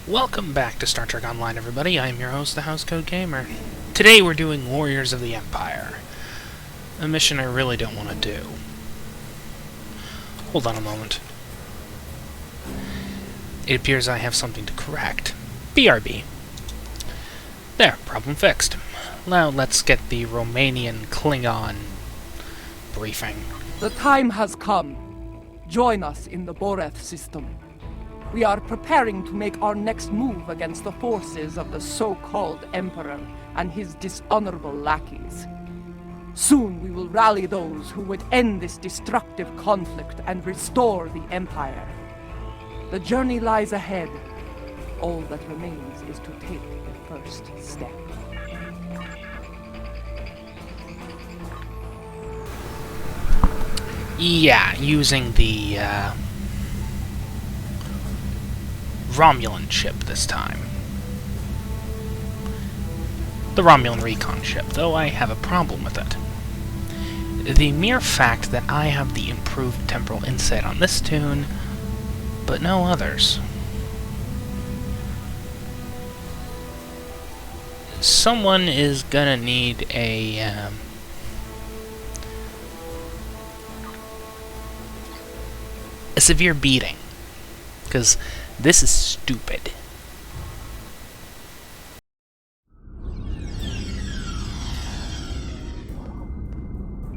Welcome back to Star Trek Online, everybody. I'm your host, the Housecoat Gamer. Today we're doing Warriors of the Empire, a mission I really don't want to do. Hold on a moment. It appears I have something to correct. BRB. There, problem fixed. Now let's get the Romanian Klingon briefing. The time has come. Join us in the Boreth system. We are preparing to make our next move against the forces of the so-called Emperor and his dishonorable lackeys. Soon we will rally those who would end this destructive conflict and restore the Empire. The journey lies ahead. All that remains is to take the first step. Yeah, using the Romulan ship this time. The Romulan Recon ship, though I have a problem with it. The mere fact that I have the improved temporal insight on this tune, but no others. Someone is gonna need a severe beating, because this is stupid.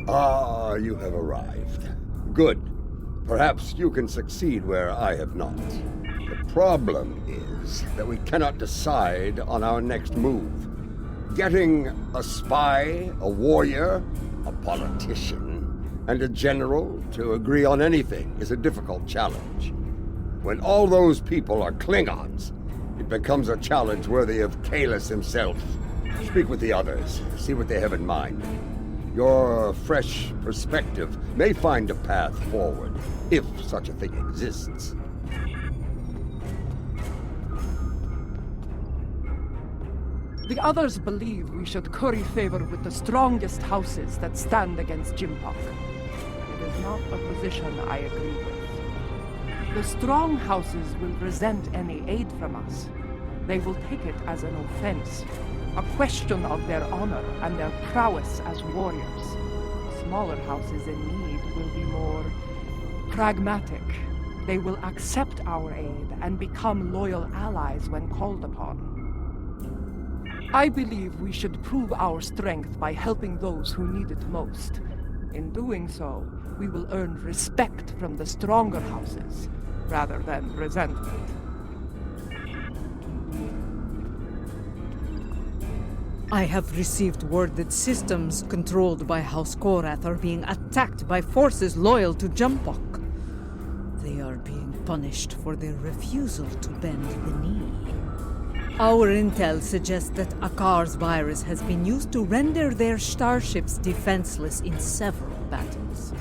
Ah, you have arrived. Good. Perhaps you can succeed where I have not. The problem is that we cannot decide on our next move. Getting a spy, a warrior, a politician, and a general to agree on anything is a difficult challenge. When all those people are Klingons, it becomes a challenge worthy of Kahless himself. Speak with the others, see what they have in mind. Your fresh perspective may find a path forward, if such a thing exists. The others believe we should curry favor with the strongest houses that stand against Jimpok. It is not a position I agree with. The strong houses will resent any aid from us. They will take it as an offense, a question of their honor and their prowess as warriors. Smaller houses in need will be more pragmatic. They will accept our aid and become loyal allies when called upon. I believe we should prove our strength by helping those who need it most. In doing so, we will earn respect from the stronger houses, rather than resentment. I have received word that systems controlled by House Korath are being attacked by forces loyal to Jimpok. They are being punished for their refusal to bend the knee. Our intel suggests that Akar's virus has been used to render their starships defenseless in several battles.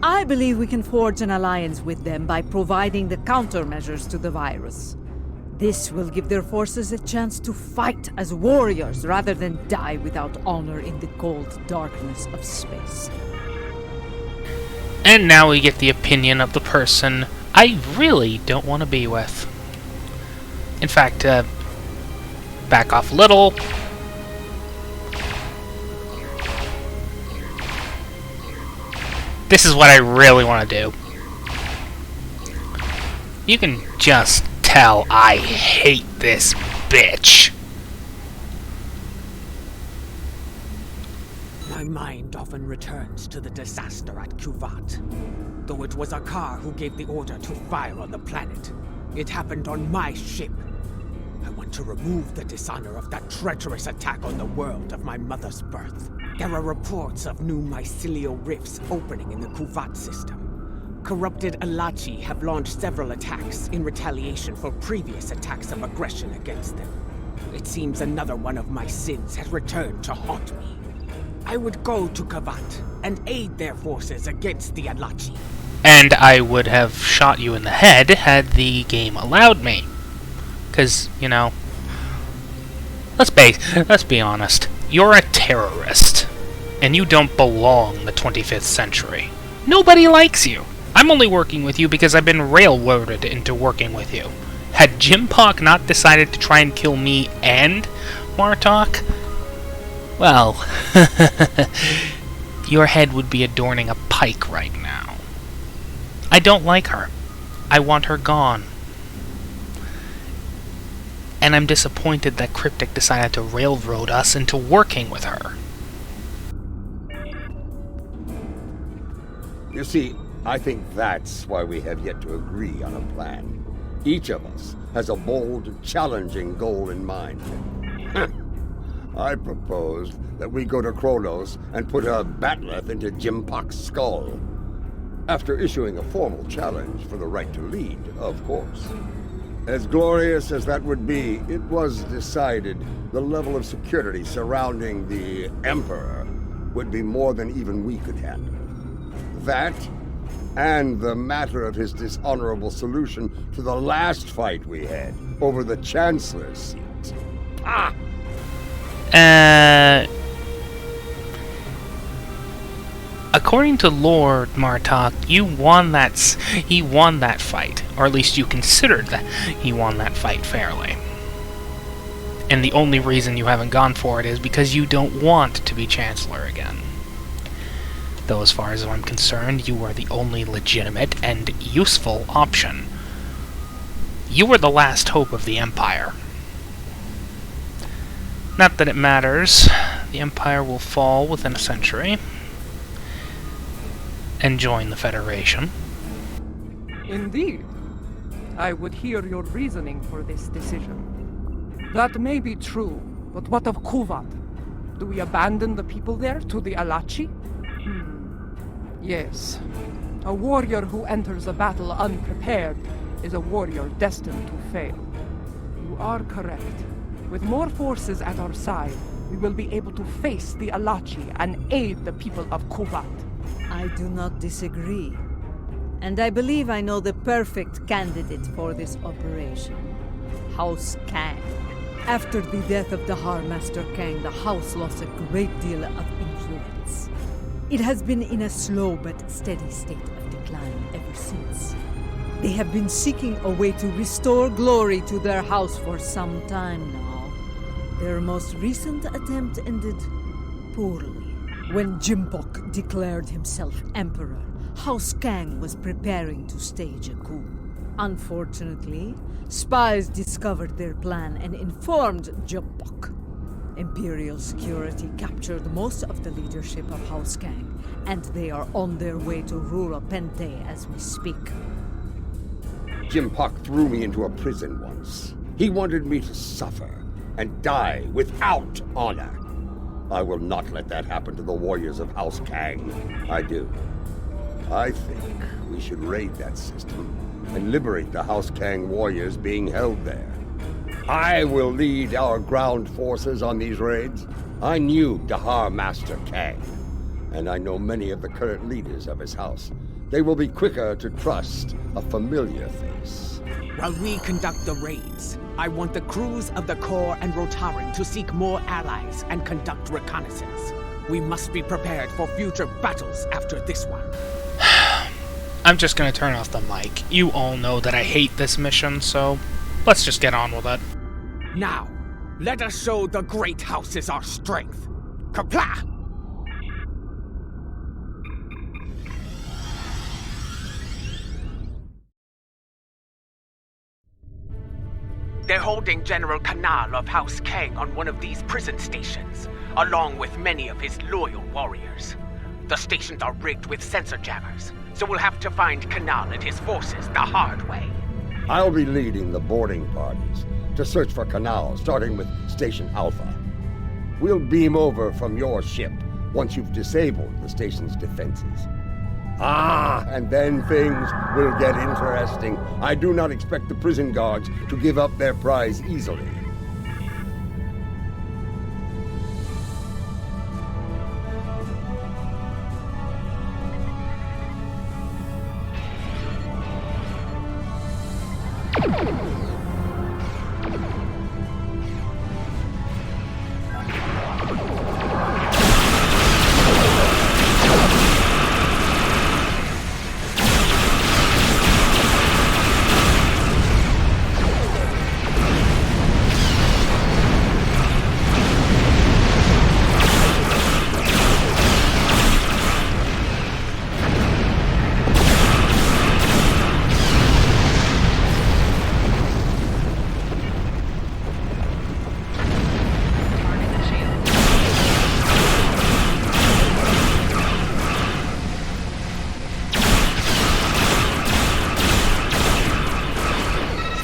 I believe we can forge an alliance with them by providing the countermeasures to the virus. This will give their forces a chance to fight as warriors rather than die without honor in the cold darkness of space. And now we get the opinion of the person I really don't want to be with. In fact, back off a little. This is what I really want to do. You can just tell I hate this bitch. My mind often returns to the disaster at Kuvat. Though it was Akar who gave the order to fire on the planet, it happened on my ship. I want to remove the dishonor of that treacherous attack on the world of my mother's birth. There are reports of new mycelial rifts opening in the Kuvat system. Corrupted Alachi have launched several attacks in retaliation for previous attacks of aggression against them. It seems another one of my sins has returned to haunt me. I would go to Kuvat and aid their forces against the Alachi. And I would have shot you in the head had the game allowed me. 'Cause, you know, let's be honest. You're a terrorist, and you don't belong in the 25th century. Nobody likes you. I'm only working with you because I've been railroaded into working with you. Had Jimpock not decided to try and kill me and Martok, well, your head would be adorning a pike right now. I don't like her. I want her gone. And I'm disappointed that Cryptic decided to railroad us into working with her. You see, I think that's why we have yet to agree on a plan. Each of us has a bold, challenging goal in mind. I proposed that we go to Kronos and put a bat'leth into Jimpock's skull. After issuing a formal challenge for the right to lead, of course. As glorious as that would be, it was decided the level of security surrounding the Emperor would be more than even we could handle. That, and the matter of his dishonorable solution to the last fight we had over the Chancellor's seat. According to Lord Martok, he won that fight, or at least you considered that he won that fight fairly. And the only reason you haven't gone for it is because you don't want to be Chancellor again. Though as far as I'm concerned, you are the only legitimate and useful option. You were the last hope of the Empire. Not that it matters. The Empire will fall within a century and join the Federation. Indeed. I would hear your reasoning for this decision. That may be true, but what of Kuvat? Do we abandon the people there to the Alachi? Yes. A warrior who enters a battle unprepared is a warrior destined to fail. You are correct. With more forces at our side, we will be able to face the Alachi and aid the people of Kuvat. I do not disagree. And I believe I know the perfect candidate for this operation. House Kang. After the death of Dahar Master Kang, the house lost a great deal of influence. It has been in a slow but steady state of decline ever since. They have been seeking a way to restore glory to their house for some time now. Their most recent attempt ended poorly. When Jimpock declared himself emperor, House Kang was preparing to stage a coup. Unfortunately, spies discovered their plan and informed Jimpock. Imperial security captured most of the leadership of House Kang, and they are on their way to Rura Pente as we speak. Jimpock threw me into a prison once. He wanted me to suffer and die without honor. I will not let that happen to the warriors of House Kang. I do. I think we should raid that system and liberate the House Kang warriors being held there. I will lead our ground forces on these raids. I knew Dahar Master Kang, and I know many of the current leaders of his house. They will be quicker to trust a familiar face. While we conduct the raids, I want the crews of the Corps and Rotaran to seek more allies and conduct reconnaissance. We must be prepared for future battles after this one. I'm just gonna turn off the mic. You all know that I hate this mission, so let's just get on with it. Now, let us show the great houses our strength. Kapla! They're holding General Kanal of House Kang on one of these prison stations, along with many of his loyal warriors. The stations are rigged with sensor jammers, so we'll have to find Kanal and his forces the hard way. I'll be leading the boarding parties to search for Kanal, starting with Station Alpha. We'll beam over from your ship once you've disabled the station's defenses. And then things will get interesting. I do not expect the prison guards to give up their prize easily.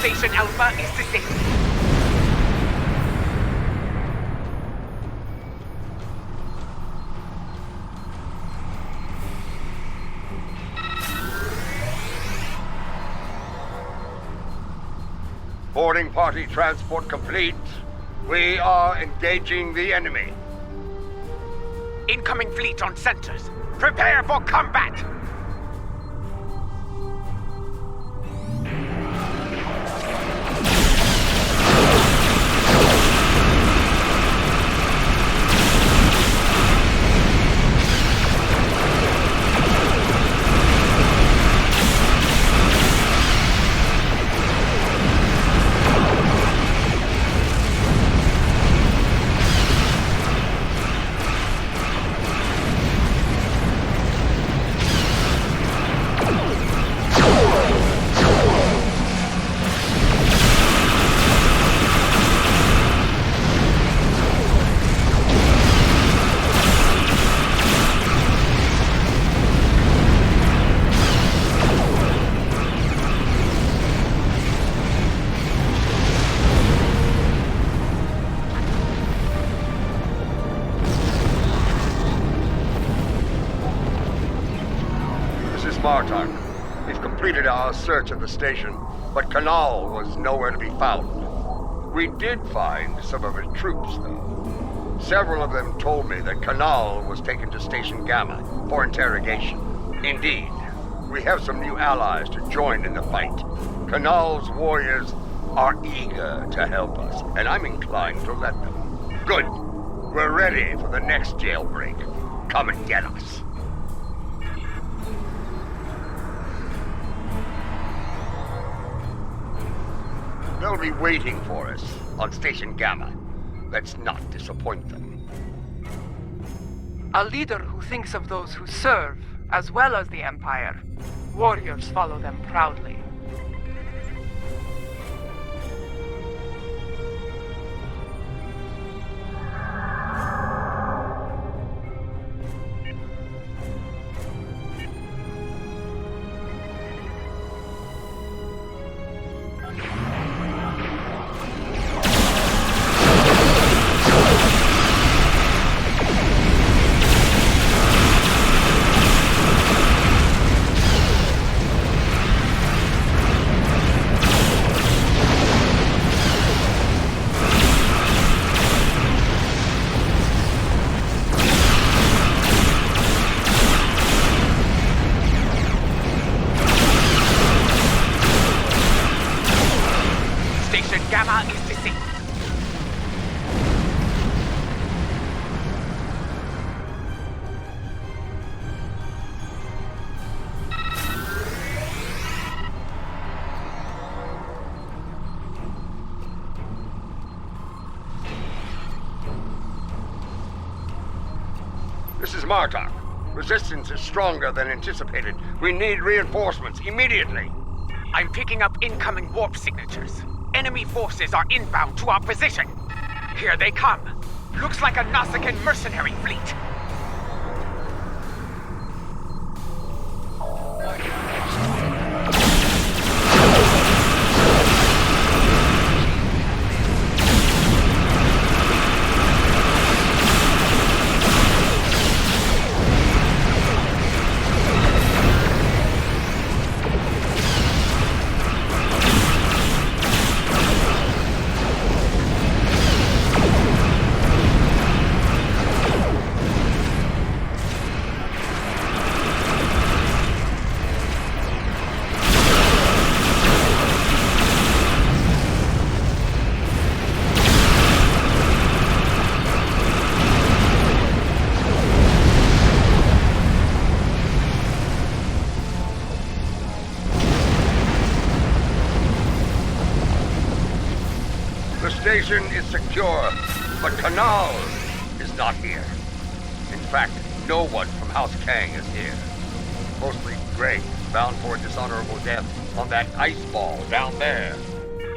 Station Alpha is disabled. Boarding party transport complete. We are engaging the enemy. Incoming fleet on centers. Prepare for combat! Martok. We've completed our search of the station, but Kanal was nowhere to be found. We did find some of his troops, though. Several of them told me that Kanal was taken to Station Gamma for interrogation. Indeed, we have some new allies to join in the fight. Kanal's warriors are eager to help us, and I'm inclined to let them. Good. We're ready for the next jailbreak. Come and get us. They'll be waiting for us on Station Gamma. Let's not disappoint them. A leader who thinks of those who serve, as well as the Empire. Warriors follow them proudly. Gamma is disabled. This is Martok. Resistance is stronger than anticipated. We need reinforcements immediately. I'm picking up incoming warp signatures. Enemy forces are inbound to our position. Here they come. Looks like a Nausicaan mercenary fleet. The station is secure, but Kanal is not here. In fact, no one from House Kang is here. Mostly Grey, bound for a dishonorable death on that ice ball down there.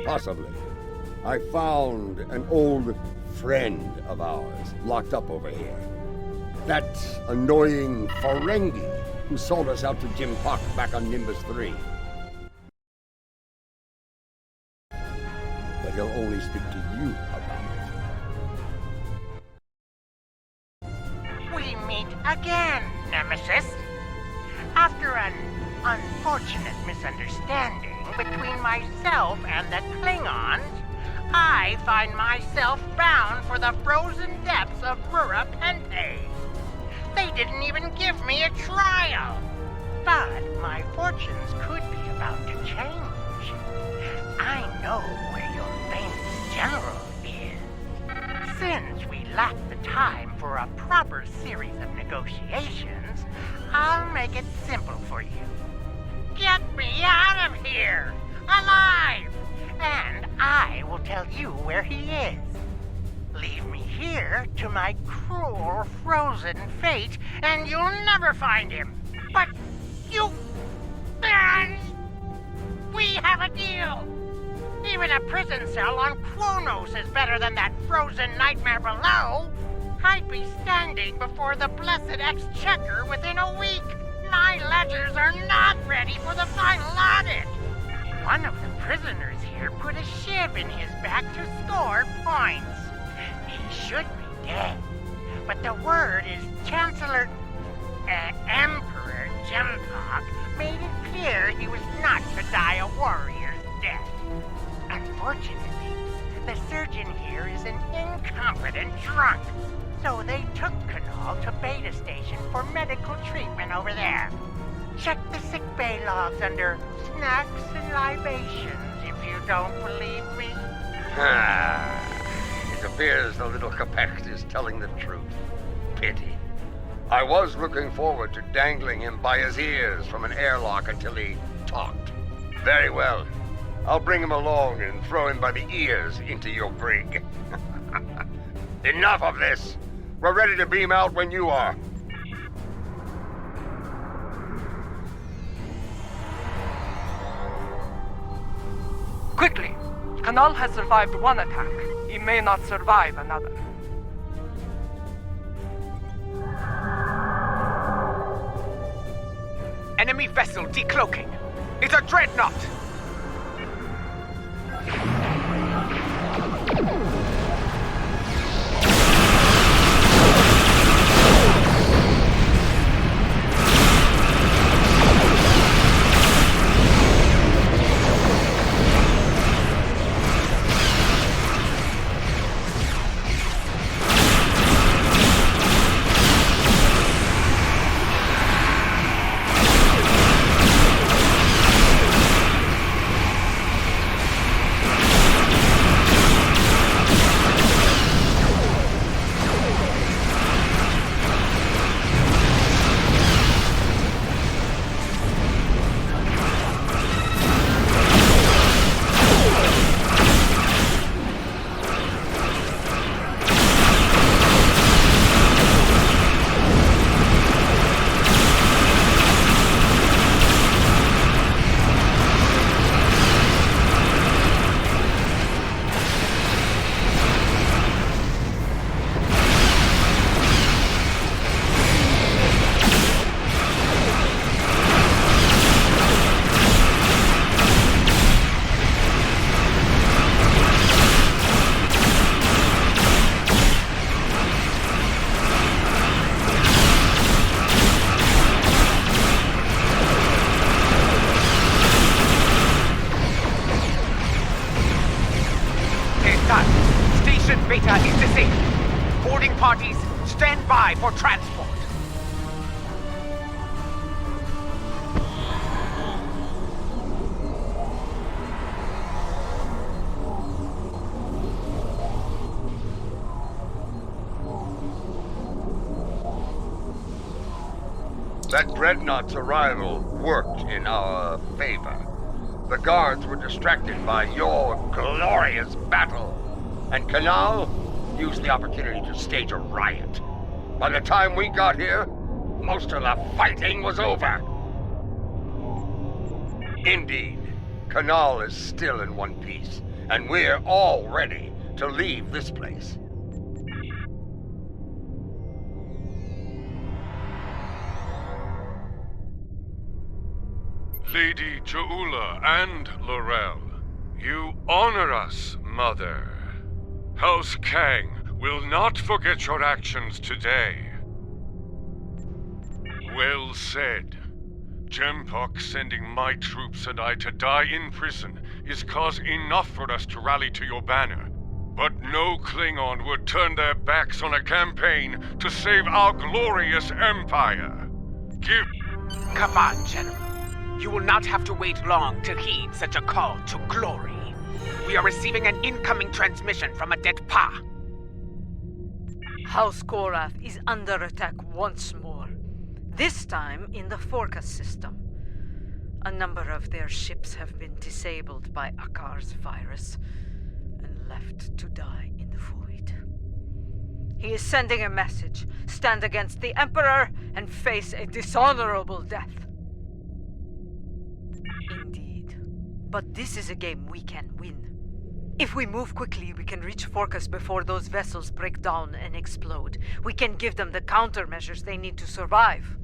Possibly. I found an old friend of ours locked up over here. That annoying Ferengi who sold us out to Jim Puck back on Nimbus 3. that he'll only speak to you about it. We meet again, Nemesis. After an unfortunate misunderstanding between myself and the Klingons, I find myself bound for the frozen depths of Rahhae. They didn't even give me a trial. But my fortunes could be about to change. I know where your famous general is. Since we lack the time for a proper series of negotiations, I'll make it simple for you. Get me out of here, alive, and I will tell you where he is. Leave me here to my cruel, frozen fate, and you'll never find him. But you... We have a deal! Even a prison cell on Kronos is better than that frozen nightmare below. I'd be standing before the blessed exchequer within a week. My ledgers are not ready for the final audit. One of the prisoners here put a shiv in his back to score points. He should be dead, but the word is Emperor Jempok made it clear he was not to die a warrior's death. Unfortunately, the surgeon here is an incompetent drunk, so they took Kanal to Beta Station for medical treatment over there. Check the sickbay logs under snacks and libations if you don't believe me. It appears the little Capect is telling the truth. Pity. I was looking forward to dangling him by his ears from an airlock until he talked. Very well. I'll bring him along and throw him by the ears into your brig. Enough of this! We're ready to beam out when you are. Quickly! Kanal has survived one attack. He may not survive another. Enemy vessel decloaking. It's a dreadnought! Beta is disabled. Boarding parties, stand by for transport. That dreadnought's arrival worked in our favor. The guards were distracted by your glorious battle, and Kanal used the opportunity to stage a riot. By the time we got here, most of the fighting was over. Indeed, Kanal is still in one piece, and we're all ready to leave this place. Lady Joula and Laurel, You honor us, Mother. House Kang will not forget your actions today. Well said. Jempok sending my troops and I to die in prison is cause enough for us to rally to your banner. But no Klingon would turn their backs on a campaign to save our glorious empire. Come on, General. You will not have to wait long to heed such a call to glory. We are receiving an incoming transmission from a dead Pa. House Korath is under attack once more. This time in the Forcas system. A number of their ships have been disabled by Akar's virus and left to die in the void. He is sending a message. Stand against the Emperor and face a dishonorable death. Indeed. But this is a game we can win. If we move quickly, we can reach Forcas before those vessels break down and explode. We can give them the countermeasures they need to survive.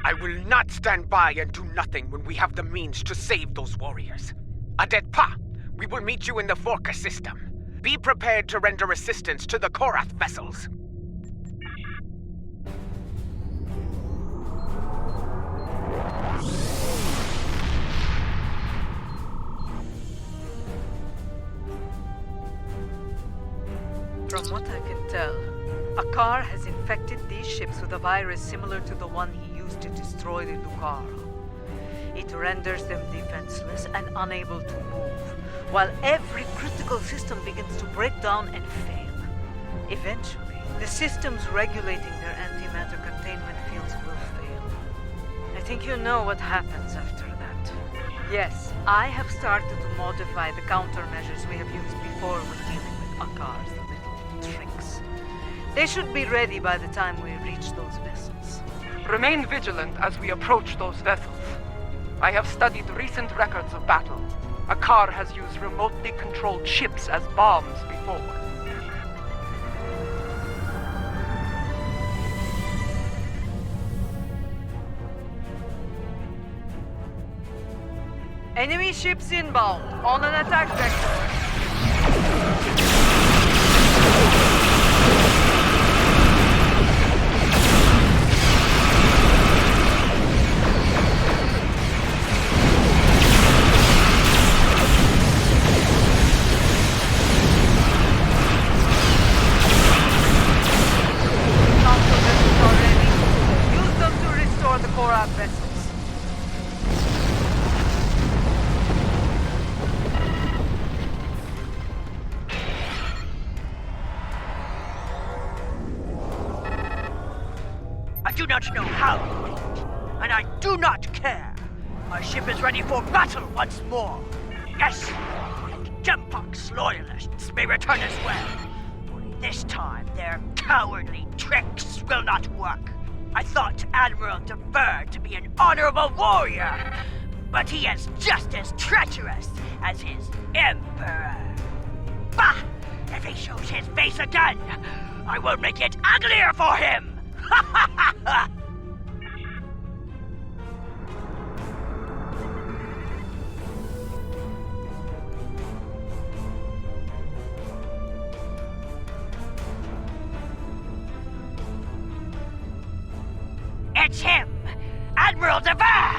I will not stand by and do nothing when we have the means to save those warriors. Adet Pa, we will meet you in the Forcas system. Be prepared to render assistance to the Korath vessels. From what I can tell, Akar has infected these ships with a virus similar to the one he used to destroy the Lucario. It renders them defenseless and unable to move, while every critical system begins to break down and fail. Eventually, the systems regulating their antimatter containment fields will fail. I think you know what happens after that. Yes, I have started to modify the countermeasures we have used before when dealing with Akar's little tricks. They should be ready by the time we reach those vessels. Remain vigilant as we approach those vessels. I have studied recent records of battle. Akar has used remotely controlled ships as bombs before. Enemy ships inbound, on an attack vector. I do not know how you did it, and I do not care. My ship is ready for battle once more. Yes, and Jempok's loyalists may return as well. Only this time, their cowardly tricks will not work. I thought Admiral Dever to be an honorable warrior, but he is just as treacherous as his Emperor. Bah! If he shows his face again, I will make it uglier for him! Ha ha ha ha! It's him! Admiral Dever!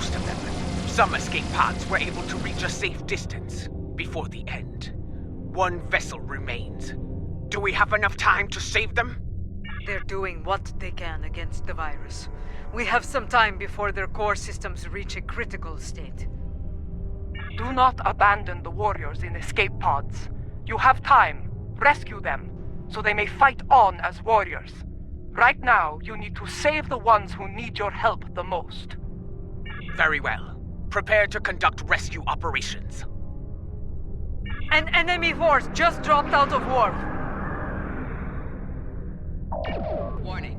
most of them. Some escape pods were able to reach a safe distance before the end. One vessel remains. Do we have enough time to save them? They're doing what they can against the virus. We have some time before their core systems reach a critical state. Do not abandon the warriors in escape pods. You have time. Rescue them, so they may fight on as warriors. Right now, you need to save the ones who need your help the most. Very well. Prepare to conduct rescue operations. An enemy force just dropped out of warp. Warning.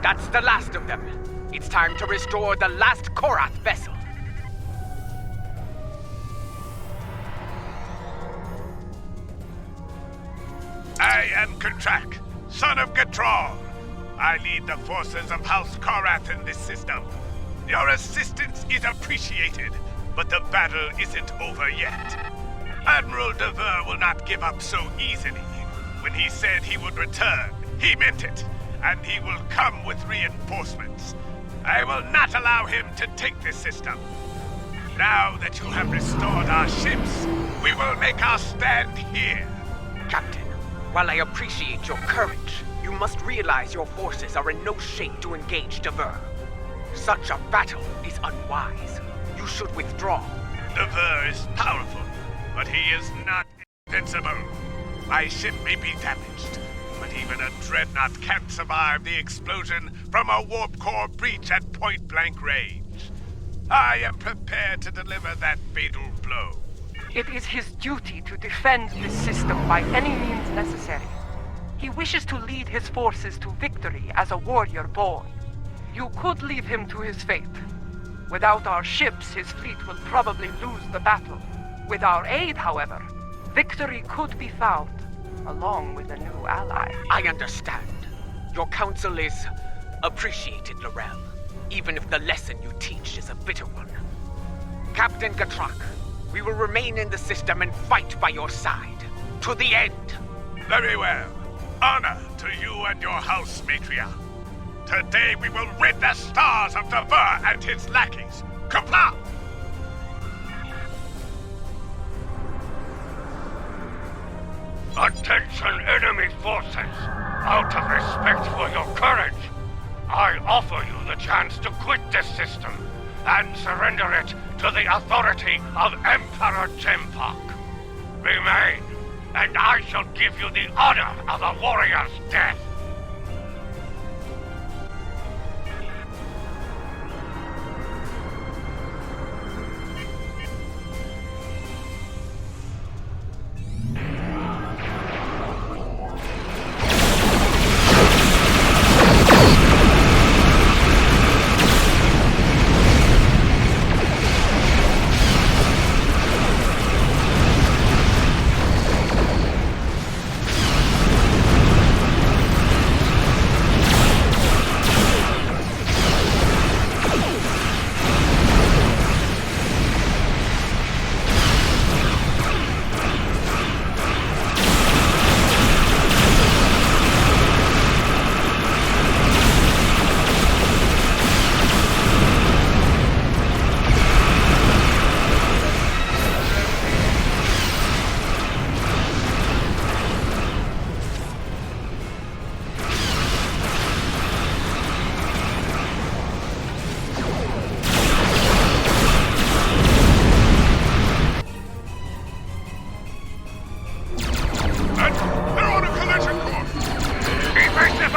That's the last of them. It's time to restore the last Korath vessel. I am Katrak, son of Gatral. I lead the forces of House Korath in this system. Your assistance is appreciated, but the battle isn't over yet. Admiral Dever will not give up so easily. When he said he would return, he meant it, and he will come with reinforcements. I will not allow him to take this system. Now that you have restored our ships, we will make our stand here. Captain, while I appreciate your courage, you must realize your forces are in no shape to engage Dever. Such a battle is unwise. You should withdraw. Dever is powerful, but he is not invincible. My ship may be damaged, but even a dreadnought can't survive the explosion from a warp core breach at point-blank range. I am prepared to deliver that fatal blow. It is his duty to defend this system by any means necessary. He wishes to lead his forces to victory as a warrior born. You could leave him to his fate. Without our ships, his fleet will probably lose the battle. With our aid, however, victory could be found, along with a new ally. I understand. Your counsel is appreciated, Laurel, even if the lesson you teach is a bitter one. Captain Gatrak, we will remain in the system and fight by your side, to the end. Very well. Honor to you and your house, Matriarch. Today we will rid the stars of Dever and his lackeys. Comply! Attention, enemy forces! Out of respect for your courage, I offer you the chance to quit this system and surrender it to the authority of Emperor Jempok. Remain, and I shall give you the honor of a warrior's death.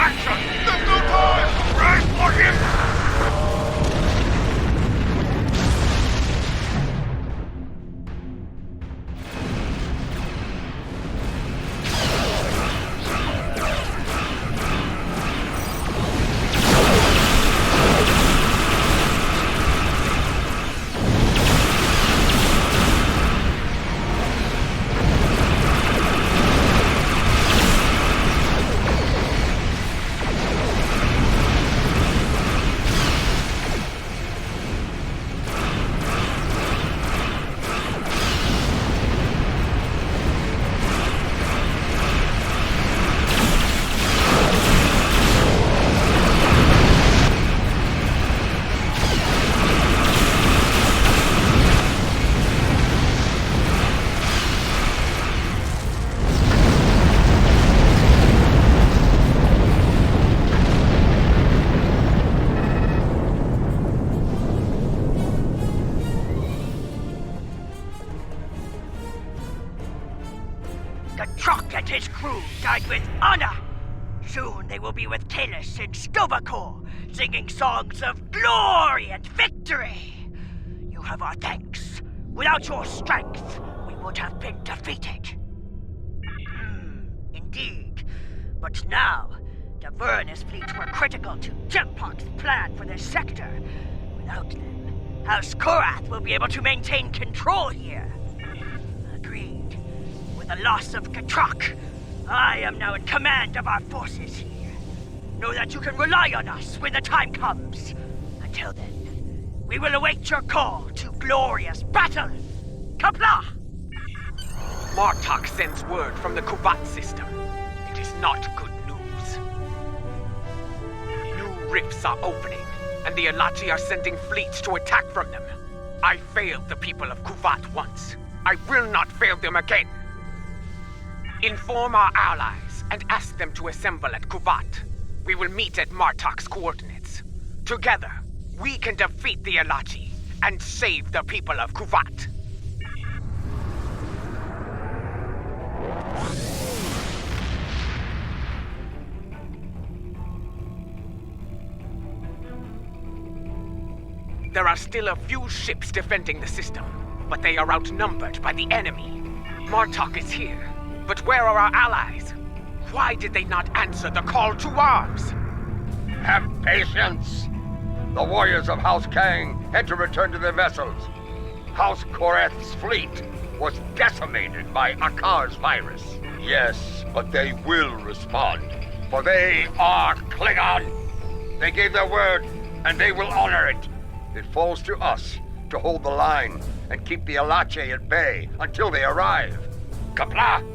action! There's no time! Right for him! Truck and his crew died with honor. Soon they will be with Kalis and Stovakor, singing songs of glory and victory. You have our thanks. Without your strength, we would have been defeated. Indeed. But now, the Vernus fleets were critical to Jempok's plan for this sector. Without them, House Korath will be able to maintain control here. Agreed. The loss of Katrak, I am now in command of our forces here. Know that you can rely on us when the time comes. Until then, we will await your call to glorious battle. Kapla! Martok sends word from the Kuvat system. It is not good news. New rifts are opening, and the Alachi are sending fleets to attack from them. I failed the people of Kuvat once. I will not fail them again. Inform our allies and ask them to assemble at Kuvat. We will meet at Martok's coordinates. Together, we can defeat the Alachi and save the people of Kuvat. There are still a few ships defending the system, but they are outnumbered by the enemy. Martok is here. But where are our allies? Why did they not answer the call to arms? Have patience! The warriors of House Kang had to return to their vessels. House Korath's fleet was decimated by Akar's virus. Yes, but they will respond, for they are Klingon. They gave their word, and they will honor it. It falls to us to hold the line and keep the Alache at bay until they arrive. Kapla!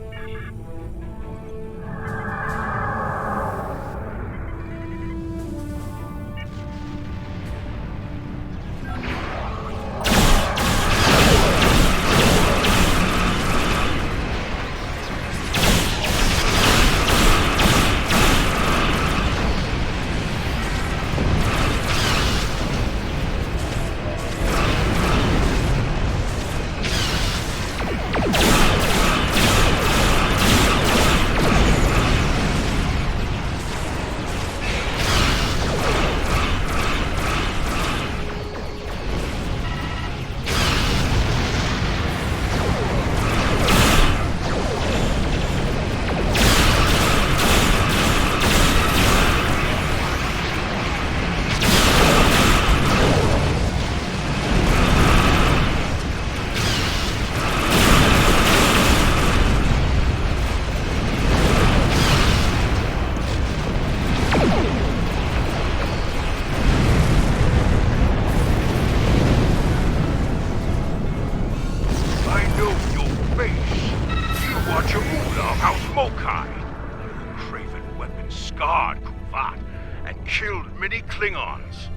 Klingons.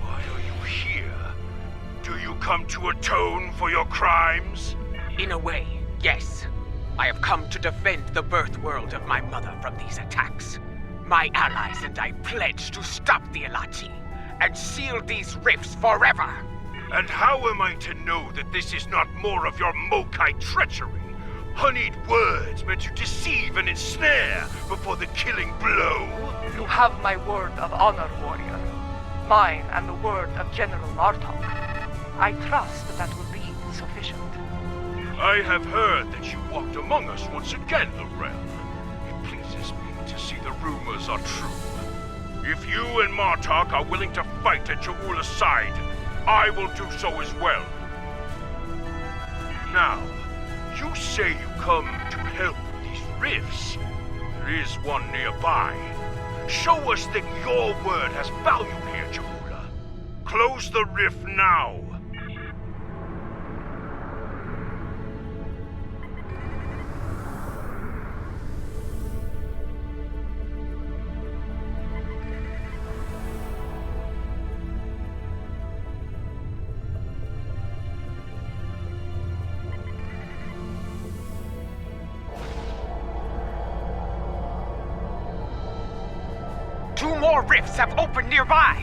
Why are you here? Do you come to atone for your crimes? In a way, yes. I have come to defend the birth world of my mother from these attacks. My allies and I pledge to stop the Alachi and seal these rifts forever. And how am I to know that this is not more of your Mokai treachery? Honeyed words meant to deceive and ensnare before the killing blow? have my word of honor, warrior. Mine and the word of General Martok. I trust that will be sufficient. I have heard that you walked among us once again, Lorel. It pleases me to see the rumors are true. If you and Martok are willing to fight at Ja'ula's side, I will do so as well. Now, you say you come to help with these rifts. There is one nearby. Show us that your word has value here, Ja'ula. Close the rift now. Two more rifts have opened nearby!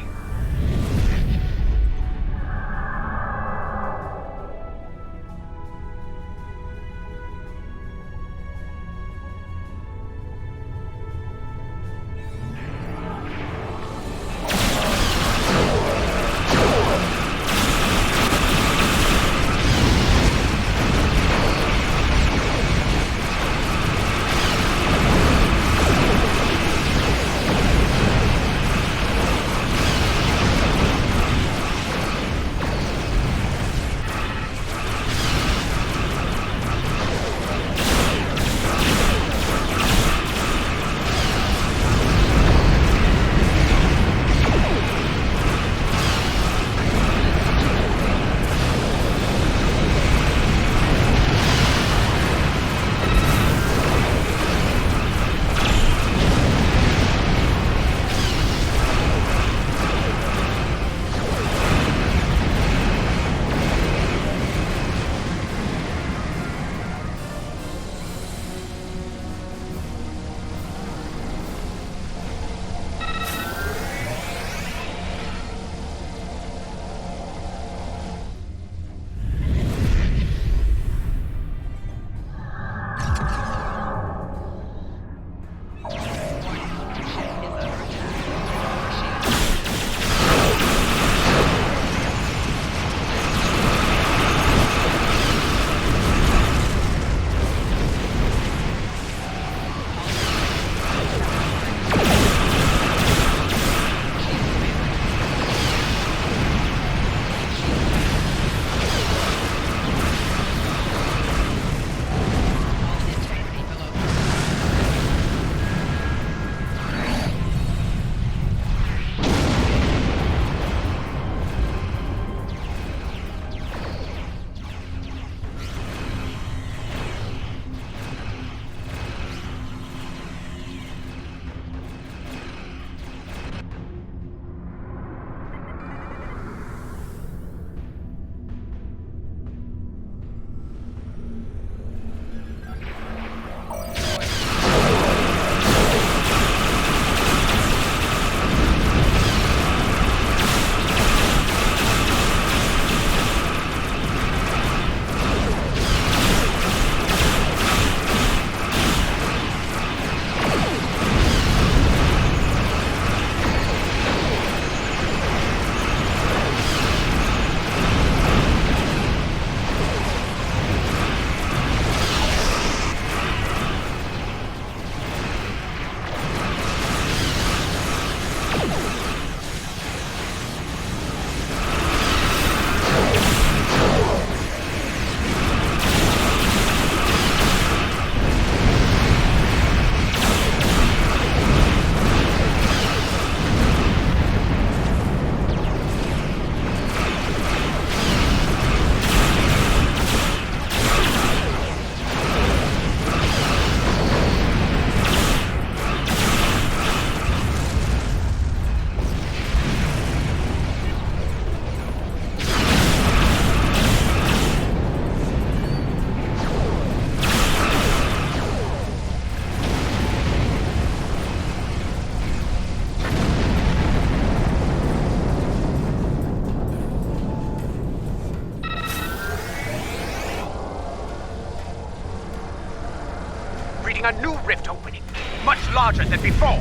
A new rift opening, much larger than before.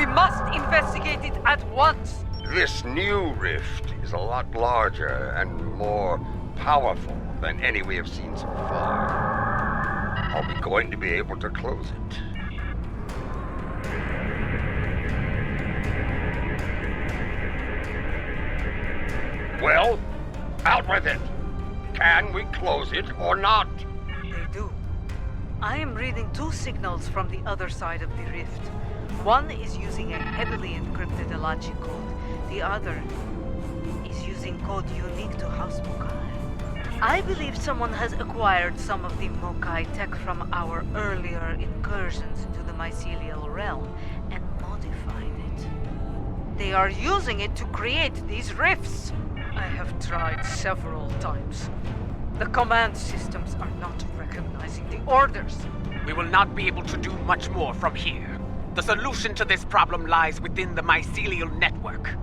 We must investigate it at once! This new rift is a lot larger and more powerful than any we have seen so far. Are we going to be able to close it? Well, out with it! Can we close it or not? They do. I am reading 2 signals from the other side of the rift. One is using a heavily encrypted Alachi code. The other is using code unique to House Mokai. I believe someone has acquired some of the Mokai tech from our earlier incursions into the mycelial realm and modified it. They are using it to create these rifts. I have tried several times. The command systems are not recognizing the orders. We will not be able to do much more from here. The solution to this problem lies within the mycelial network.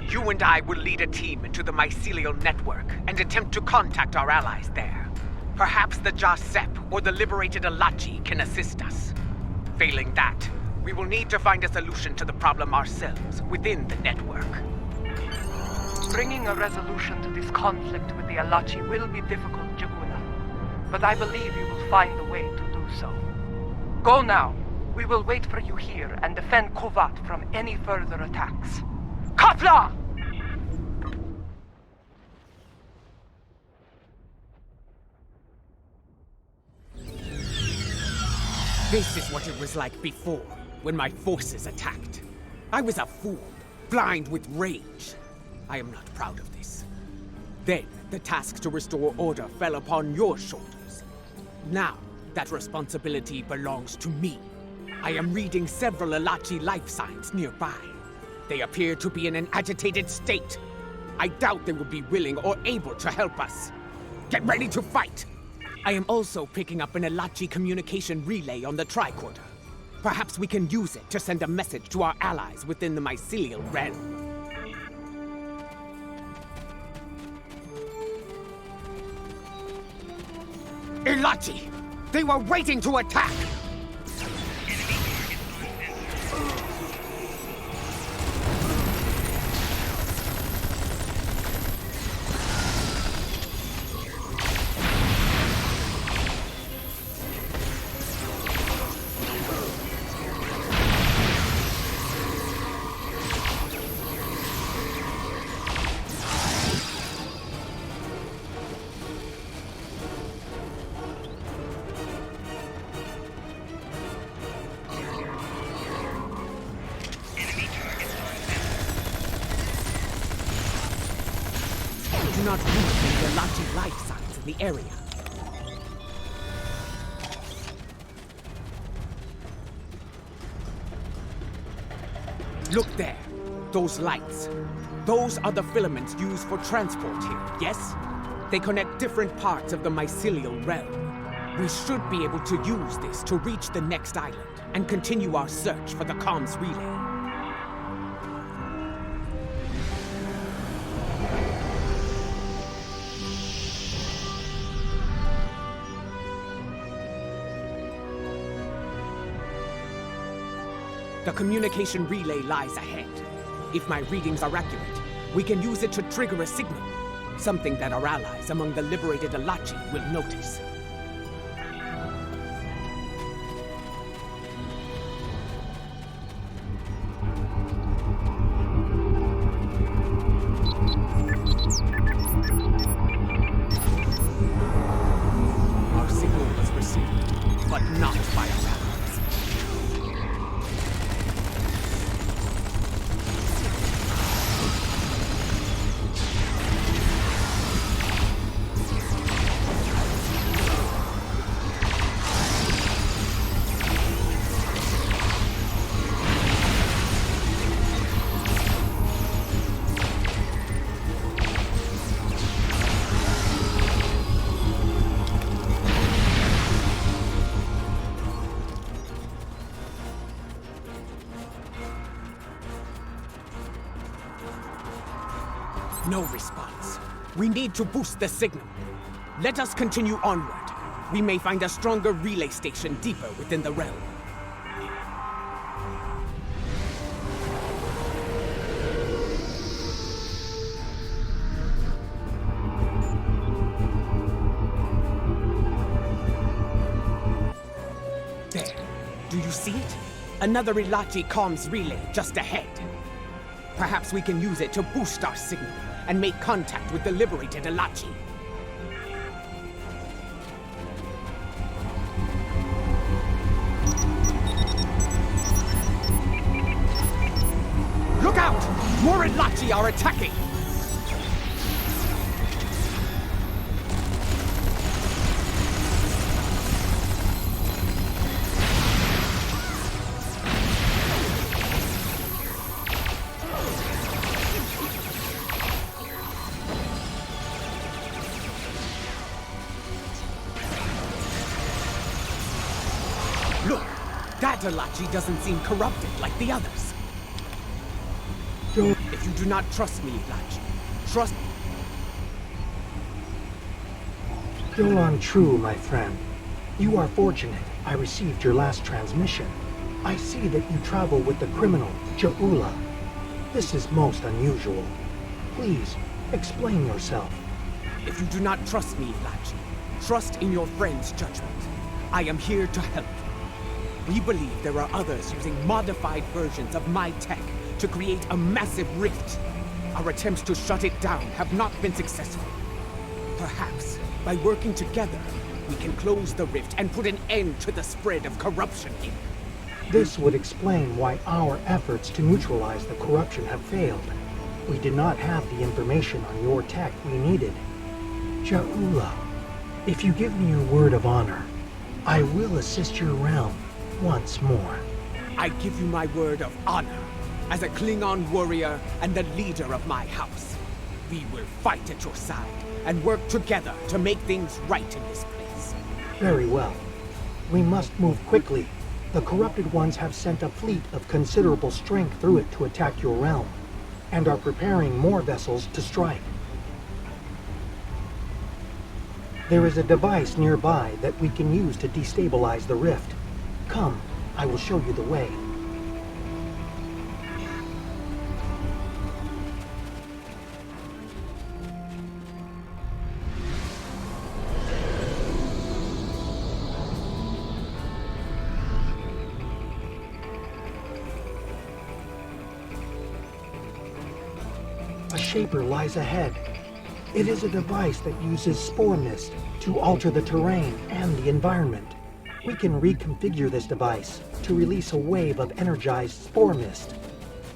You and I will lead a team into the mycelial network and attempt to contact our allies there. Perhaps the Jasep or the liberated Alachi can assist us. Failing that, we will need to find a solution to the problem ourselves within the network. Bringing a resolution to this conflict with the Alachi will be difficult, Jaguna. But I believe you will find a way to do so. Go now. We will wait for you here and defend Kuvat from any further attacks. Kapla! This is what it was like before, when my forces attacked. I was a fool, blind with rage. I am not proud of this. Then, the task to restore order fell upon your shoulders. Now, that responsibility belongs to me. I am reading several Alachi life signs nearby. They appear to be in an agitated state. I doubt they will be willing or able to help us. Get ready to fight! I am also picking up an Alachi communication relay on the tricorder. Perhaps we can use it to send a message to our allies within the mycelial realm. Alachi! They were waiting to attack! Do not read the Alachi life signs in the area. Look there. Those lights. Those are the filaments used for transport here, yes? They connect different parts of the mycelial realm. We should be able to use this to reach the next island and continue our search for the comms relay. The communication relay lies ahead. If my readings are accurate, we can use it to trigger a signal. Something that our allies among the liberated Alachi will notice. Our signal was received, but not by our allies. No response. We need to boost the signal. Let us continue onward. We may find a stronger relay station deeper within the realm. see it? Another Ilachi comms relay just ahead. Perhaps we can use it to boost our signal and make contact with the liberated Ilachi. Look out! More Ilachi are attacking! Look! That Ilachi doesn't seem corrupted like the others. If you do not trust me, Ilachi, trust... Still untrue, my friend. You are fortunate I received your last transmission. I see that you travel with the criminal, Ja'ula. This is most unusual. Please, explain yourself. If you do not trust me, Ilachi, trust in your friend's judgment. I am here to help. We believe there are others using modified versions of my tech to create a massive rift. Our attempts to shut it down have not been successful. Perhaps, by working together, we can close the rift and put an end to the spread of corruption here. This would explain why our efforts to neutralize the corruption have failed. We did not have the information on your tech we needed. Ja'ula, if you give me your word of honor, I will assist your realm once more. I give you my word of honor. As a Klingon warrior and the leader of my house, we will fight at your side and work together to make things right in this place. Very well. We must move quickly. The corrupted ones have sent a fleet of considerable strength through it to attack your realm, and are preparing more vessels to strike. There is a device nearby that we can use to destabilize the rift. Come, I will show you the way. A shaper lies ahead. It is a device that uses spore mist to alter the terrain and the environment. We can reconfigure this device to release a wave of energized spore mist.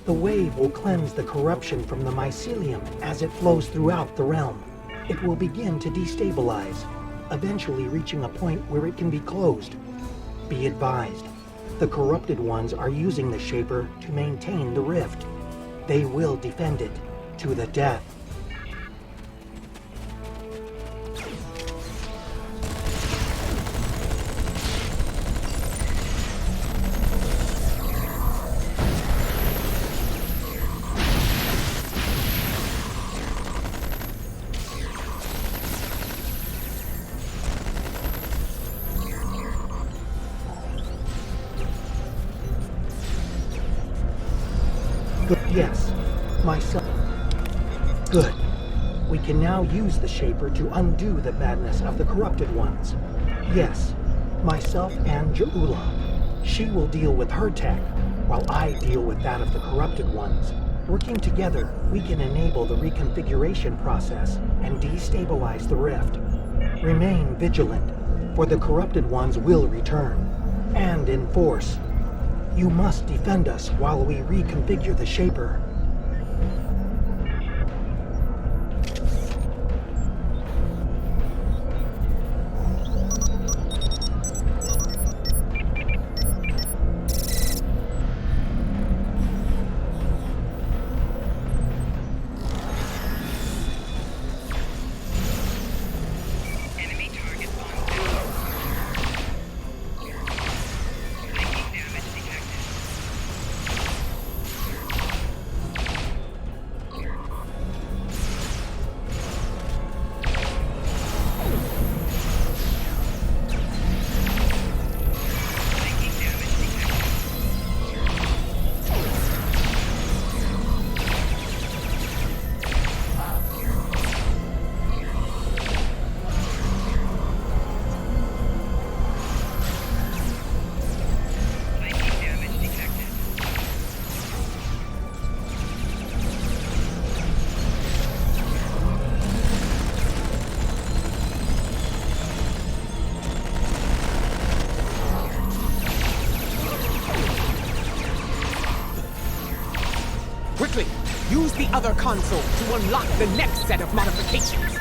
The wave will cleanse the corruption from the mycelium as it flows throughout the realm. It will begin to destabilize, eventually reaching a point where it can be closed. Be advised, the corrupted ones are using the shaper to maintain the rift. They will defend it to the death. Yes, myself. Good. We can now use the Shaper to undo the madness of the corrupted ones. Yes, myself and Ja'ula. She will deal with her tech, while I deal with that of the corrupted ones. Working together, we can enable the reconfiguration process and destabilize the rift. Remain vigilant, for the corrupted ones will return, and in force. You must defend us while we reconfigure the Shaper. Quickly, use the other console to unlock the next set of modifications.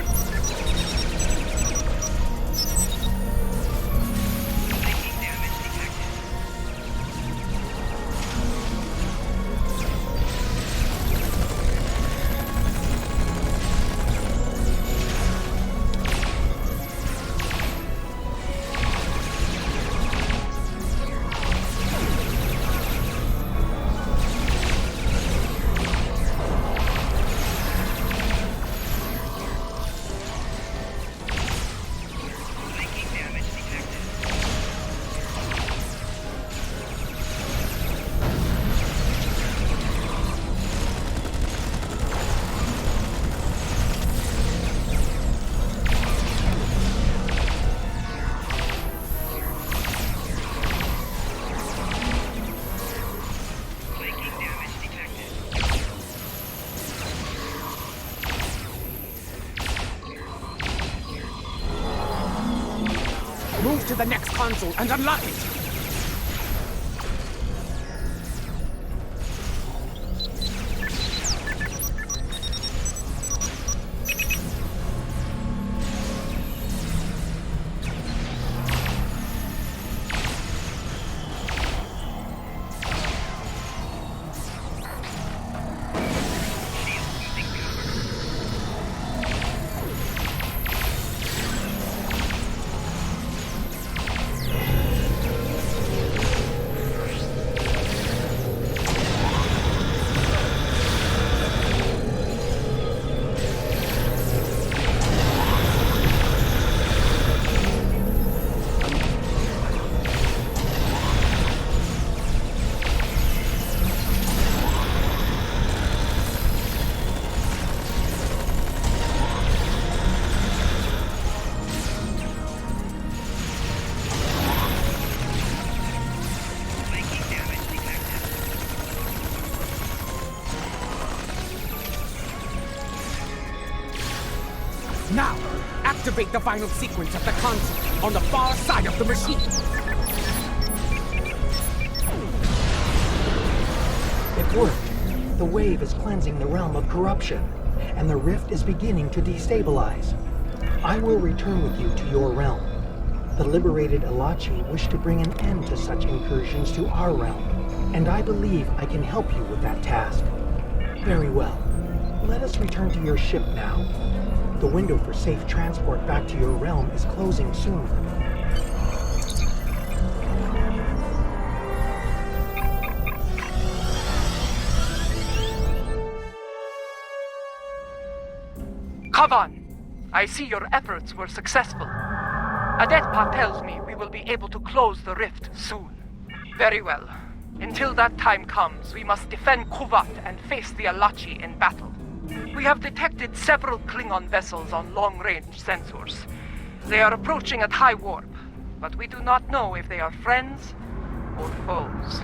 Move to the next console and unlock it! Now, activate the final sequence of the console on the far side of the machine. It worked. The wave is cleansing the realm of corruption, and the rift is beginning to destabilize. I will return with you to your realm. The liberated Alachi wish to bring an end to such incursions to our realm, and I believe I can help you with that task. Very well. Let us return to your ship now. The window for safe transport back to your realm is closing soon. Kavan, I see your efforts were successful. Adetpa tells me we will be able to close the rift soon. Very well. Until that time comes, we must defend Kuvat and face the Alachi in battle. We have detected several Klingon vessels on long-range sensors. They are approaching at high warp, but we do not know if they are friends or foes.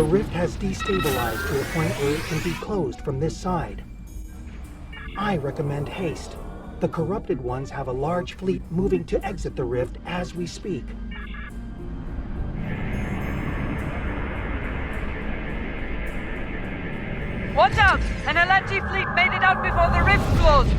rift has destabilized to a point where it can be closed from this side. I recommend haste. The corrupted ones have a large fleet moving to exit the rift as we speak. Watch out! An Alachi fleet made it out before the rift closed!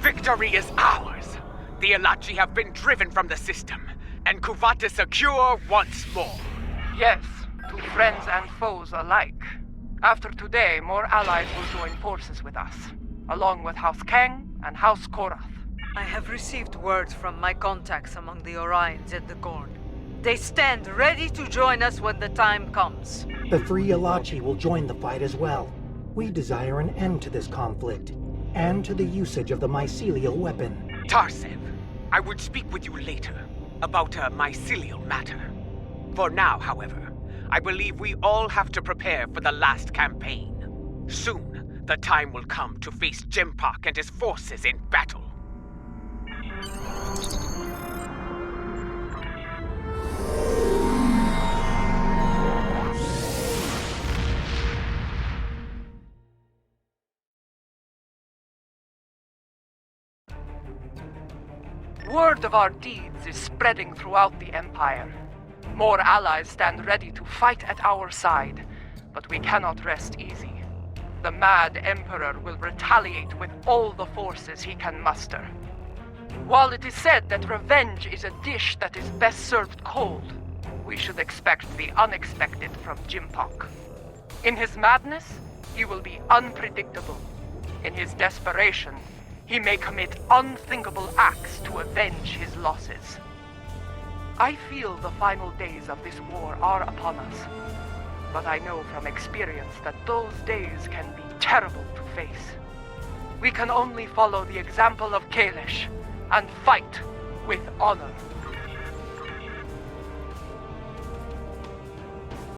Victory is ours! The Alachi have been driven from the system, and Kuvat is secure once more. Yes, to friends and foes alike. After today, more allies will join forces with us, along with House Kang and House Korath. I have received word from my contacts among the Orions and the Gorn. They stand ready to join us when the time comes. The Free Alachi will join the fight as well. We desire an end to this conflict, and to the usage of the mycelial weapon. Tarsev, I would speak with you later about a mycelial matter. For now, however, I believe we all have to prepare for the last campaign. Soon, the time will come to face Jimpak and his forces in battle. Word of our deeds is spreading throughout the Empire. More allies stand ready to fight at our side, but we cannot rest easy. The Mad Emperor will retaliate with all the forces he can muster. While it is said that revenge is a dish that is best served cold, we should expect the unexpected from Jimpak. In his madness, he will be unpredictable. In his desperation, he may commit unthinkable acts to avenge his losses. I feel the final days of this war are upon us, but I know from experience that those days can be terrible to face. We can only follow the example of Kalish and fight with honor.